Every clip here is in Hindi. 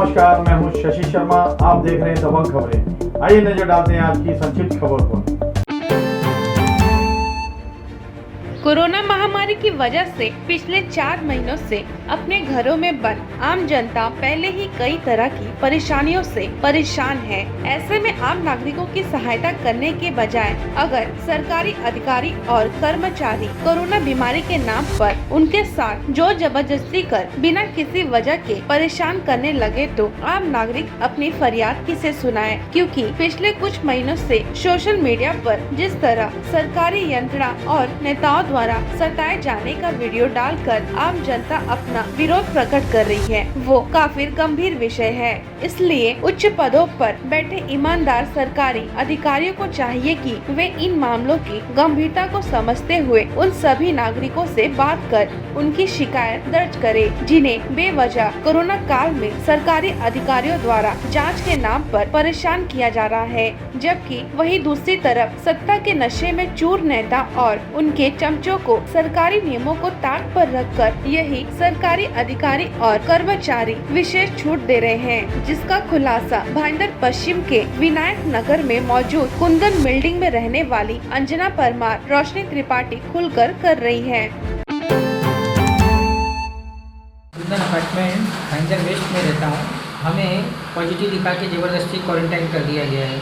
नमस्कार, मैं हूं शशि शर्मा। आप देख रहे हैं दबंग खबरें। आइए नजर डालते हैं आज की संक्षिप्त खबर पर। कोरोना महामारी की वजह से पिछले 4 महीनों से अपने घरों में बंद आम जनता पहले ही कई तरह की परेशानियों से परेशान है। ऐसे में आम नागरिकों की सहायता करने के बजाय अगर सरकारी अधिकारी और कर्मचारी कोरोना बीमारी के नाम पर उनके साथ जोर जबरदस्ती कर बिना किसी वजह के परेशान करने लगे तो आम नागरिक अपनी फरियाद किसे सुनाए, क्योंकि पिछले कुछ महीनों से सोशल मीडिया पर जिस तरह सरकारी यंत्रणा और नेताओं द्वारा सताए जाने का वीडियो डालकर आम जनता अपना विरोध प्रकट कर रही है, वो काफी गंभीर विषय है। इसलिए उच्च पदों पर बैठे ईमानदार सरकारी अधिकारियों को चाहिए कि वे इन मामलों की गंभीरता को समझते हुए उन सभी नागरिकों से बात कर उनकी शिकायत दर्ज करें, जिन्हें बेवजह कोरोना काल में सरकारी अधिकारियों द्वारा जांच के नाम पर परेशान किया जा रहा है। जबकि वही दूसरी तरफ सत्ता के नशे में चूर नेता और उनके चमचों को सरकारी नियमों को ताक पर रखकर यही सरकारी अधिकारी और कर्मचारी विशेष छूट दे रहे हैं, जिसका खुलासा भाईंदर पश्चिम के विनायक नगर में मौजूद कुंदन बिल्डिंग में रहने वाली अंजना परमार, रोशनी त्रिपाठी खुलकर कर रही है। कुंदन अपार्टमेंट भाईंदर वेस्ट में रहता हूँ। हमें पॉजिटिव दिखा के ज़बरदस्ती क्वारंटाइन कर दिया गया है,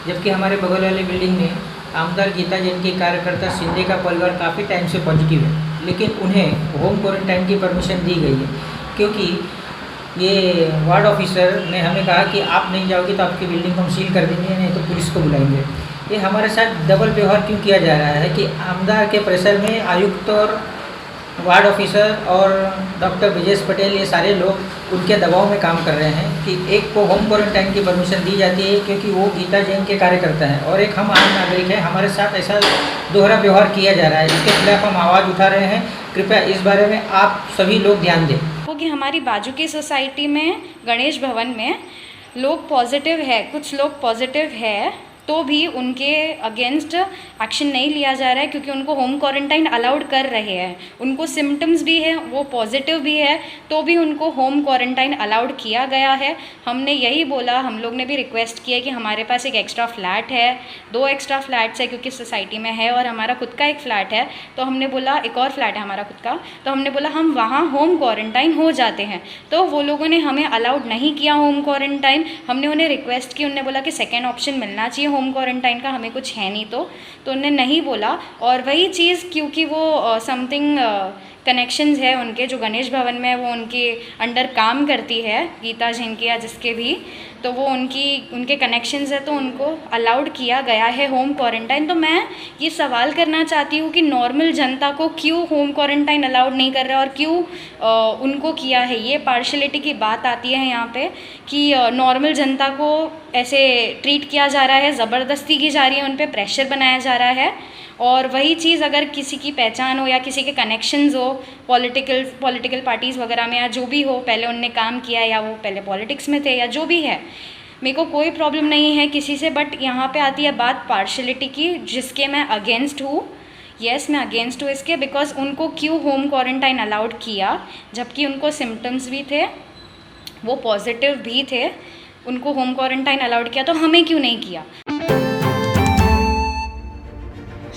जबकि हमारे बगल वाली बिल्डिंग में आमदार गीता जैन के कार्यकर्ता शिंदे का परिवार काफ़ी टाइम से पॉजिटिव है, लेकिन उन्हें होम क्वारंटाइन की परमिशन दी गई है, क्योंकि ये वार्ड ऑफिसर ने हमें कहा कि आप नहीं जाओगे तो आपकी बिल्डिंग को हम सील कर देंगे, नहीं तो पुलिस को बुलाएंगे। ये हमारे साथ डबल व्यवहार क्यों किया जा रहा है कि आमदार के प्रेशर में आयुक्त और वार्ड ऑफिसर और डॉक्टर ब्रजेश पटेल ये सारे लोग उनके दबाव में काम कर रहे हैं कि एक को होम क्वारंटाइन की परमिशन दी जाती है क्योंकि वो गीता जैन के कार्यकर्ता हैं, और एक हम आम नागरिक हैं। हमारे साथ ऐसा दोहरा व्यवहार किया जा रहा है, इसके खिलाफ हम आवाज़ उठा रहे हैं। कृपया इस बारे में आप सभी लोग ध्यान दें। कि हमारी बाजू की सोसाइटी में गणेश भवन में लोग पॉजिटिव है, कुछ लोग पॉजिटिव है, तो भी उनके अगेंस्ट एक्शन नहीं लिया जा रहा है, क्योंकि उनको होम क्वारंटाइन अलाउड कर रहे हैं। उनको सिम्टम्स भी है, वो पॉजिटिव भी है, तो भी उनको होम क्वारंटाइन अलाउड किया गया है। हमने यही बोला, हम लोग ने भी रिक्वेस्ट किया कि हमारे पास एक एक्स्ट्रा फ्लैट है, 2 एक्स्ट्रा फ्लैट्स है क्योंकि सोसाइटी में है, और हमारा खुद का एक फ़्लैट है, तो हमने बोला एक और फ्लैट है हमारा खुद का, तो हमने बोला हम वहाँ होम क्वारंटाइन हो जाते हैं। तो वो लोगों ने हमें अलाउड नहीं किया होम क्वारंटाइन। हमने उन्हें रिक्वेस्ट की, उन्होंने बोला कि सेकेंड ऑप्शन मिलना चाहिए होम क्वारंटाइन का, हमें कुछ है नहीं, तो उन्होंने नहीं बोला। और वही चीज़ क्योंकि वो समथिंग कनेक्शंस है उनके, जो गणेश भवन में वो उनके अंडर काम करती है गीता जैन की या जिसके भी, तो वो उनके कनेक्शंस है, तो उनको अलाउड किया गया है होम क्वारंटाइन। तो मैं ये सवाल करना चाहती हूँ कि नॉर्मल जनता को क्यों होम क्वारंटाइन अलाउड नहीं कर रहा और क्यों उनको किया है। ये पार्शलिटी की बात आती है यहाँ पे कि नॉर्मल जनता को ऐसे ट्रीट किया जा रहा है, ज़बरदस्ती की जा रही है, उन पर प्रेशर बनाया जा रहा है। और वही चीज़ अगर किसी की पहचान हो या किसी के कनेक्शंस हो पॉलिटिकल पार्टीज़ वगैरह में, या जो भी हो, पहले उनने काम किया या वो पहले पॉलिटिक्स में थे या जो भी है, मेरे को कोई प्रॉब्लम नहीं है किसी से। बट यहाँ पे आती है बात पार्शलिटी की, जिसके मैं अगेंस्ट हूँ। यस, मैं अगेंस्ट हूँ इसके, बिकॉज उनको क्यों होम क्वारंटाइन अलाउड किया, जबकि उनको सिम्टम्स भी थे, वो पॉजिटिव भी थे, उनको होम क्वारंटाइन अलाउड किया, तो हमें क्यों नहीं किया।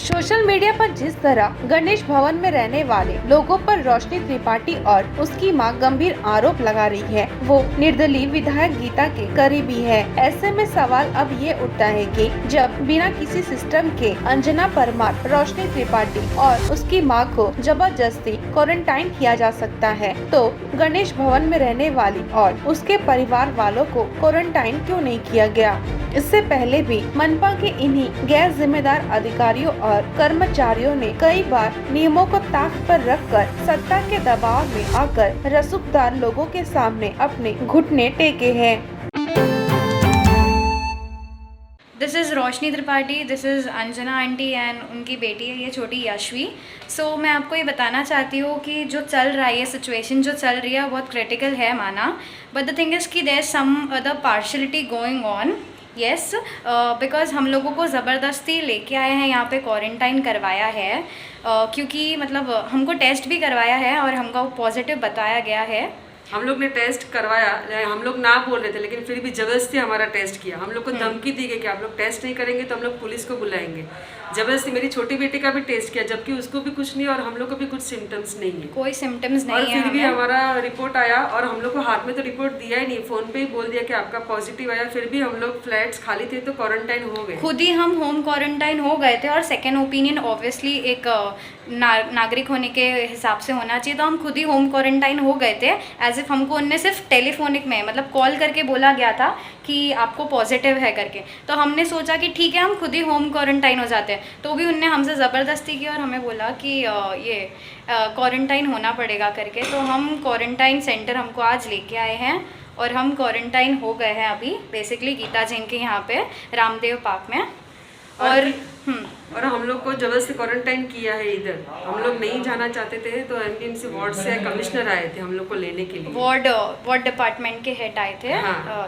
सोशल मीडिया पर जिस तरह गणेश भवन में रहने वाले लोगों पर रोशनी त्रिपाठी और उसकी मां गंभीर आरोप लगा रही है, वो निर्दलीय विधायक गीता के करीबी है। ऐसे में सवाल अब ये उठता है कि जब बिना किसी सिस्टम के अंजना परमार, रोशनी त्रिपाठी और उसकी मां को जबरदस्ती क्वारंटाइन किया जा सकता है, तो गणेश भवन में रहने वाली और उसके परिवार वालों को क्वारंटाइन क्यों नहीं किया गया। इससे पहले भी मनपा के इन्हीं गैर जिम्मेदार अधिकारियों और कर्मचारियों ने कई बार नियमों को ताक पर रखकर सत्ता के दबाव में आकर रसूखदार लोगों के सामने अपने घुटने टेके हैं। This is Roshni Tripathi, this is Anjana aunty and उनकी बेटी है ये छोटी यशवी। सो मैं आपको ये बताना चाहती हूँ कि जो चल रहा है, ये सिचुएशन जो चल रही है बहुत क्रिटिकल है माना, बट द थिंग इज़ कि there is some other partiality going on. Yes, because हम लोगों को ज़बरदस्ती लेके आए हैं यहाँ पे, क्वारंटाइन करवाया है, क्योंकि मतलब हमको टेस्ट भी करवाया है और हमको पॉजिटिव बताया गया है। हम लोग ने टेस्ट करवाया, हम लोग ना बोल रहे थे लेकिन फिर भी जबरदस्ती हमारा टेस्ट किया। हम लोग को धमकी दी गई कि आप लोग टेस्ट नहीं करेंगे तो हम लोग पुलिस को बुलाएंगे। जबरदस्ती मेरी छोटी बेटी का भी टेस्ट किया, जबकि उसको भी कुछ नहीं और हम लोग को भी कुछ सिम्टम्स नहीं है, कोई सिम्टम्स और नहीं है फिर भी हमें। हमारा रिपोर्ट आया और हम लोग को हाथ में तो रिपोर्ट दिया ही नहीं, फोन पे ही बोल दिया कि आपका पॉजिटिव आया। फिर भी हम लोग फ्लैट्स खाली थे तो क्वारंटाइन हो गए। खुद ही हम होम क्वारंटाइन हो गए थे और सेकेंड ओपिनियन ऑब्वियसली एक नागरिक होने के हिसाब से होना चाहिए, तो हम खुद ही होम क्वारंटाइन हो गए थे। एज इफ हमको उनने सिर्फ टेलीफोनिक में मतलब कॉल करके बोला गया था कि आपको पॉजिटिव है करके, तो हमने सोचा कि ठीक है हम खुद ही होम क्वारंटाइन हो जाते हैं। तो भी उनने हमसे ज़बरदस्ती की और हमें बोला कि ये क्वारंटाइन होना पड़ेगा करके। तो हम क्वारंटाइन सेंटर हमको आज लेके आए हैं और हम क्वारंटाइन हो गए हैं अभी बेसिकली गीता जैन के यहाँ पे रामदेव पार्क में। और हम लोग को जबरदस्ती क्वारंटाइन किया है इधर। हम लोग नहीं जाना चाहते थे तो एमपीएमसी वार्ड से कमिश्नर आए थे हम लोग को लेने के लिए। वार्ड डिपार्टमेंट के हेड आए थे। हाँ।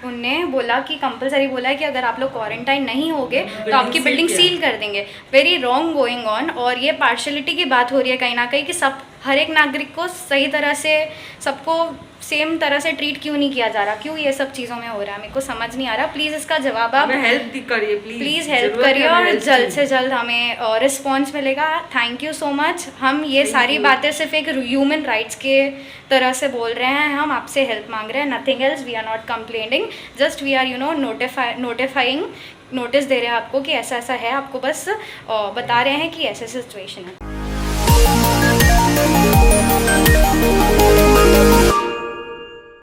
उनने बोला कि कंपलसरी बोला है कि अगर आप लोग क्वारंटाइन नहीं होगे तो आपकी बिल्डिंग सील कर देंगे। Very wrong going on. और ये पार्शलिटी की बात हो रही है कहीं ना कहीं कि हर एक नागरिक को सही तरह से सबको सेम तरह से ट्रीट क्यों नहीं किया जा रहा, क्यों ये सब चीज़ों में हो रहा है, मेरे को समझ नहीं आ रहा। प्लीज़ इसका जवाब आप हेल्प करिए, प्लीज़ हेल्प करिए और जल्द से जल्द हमें रिस्पॉन्स मिलेगा। Thank you so much. हम ये सारी बातें सिर्फ एक ह्यूमन राइट्स के तरह से बोल रहे हैं, हम आपसे हेल्प मांग रहे हैं, nothing else. We are not complaining, just we are notifying, notice दे रहे हैं आपको कि ऐसा ऐसा है, आपको बस बता रहे हैं कि ऐसे सिचुएशन है।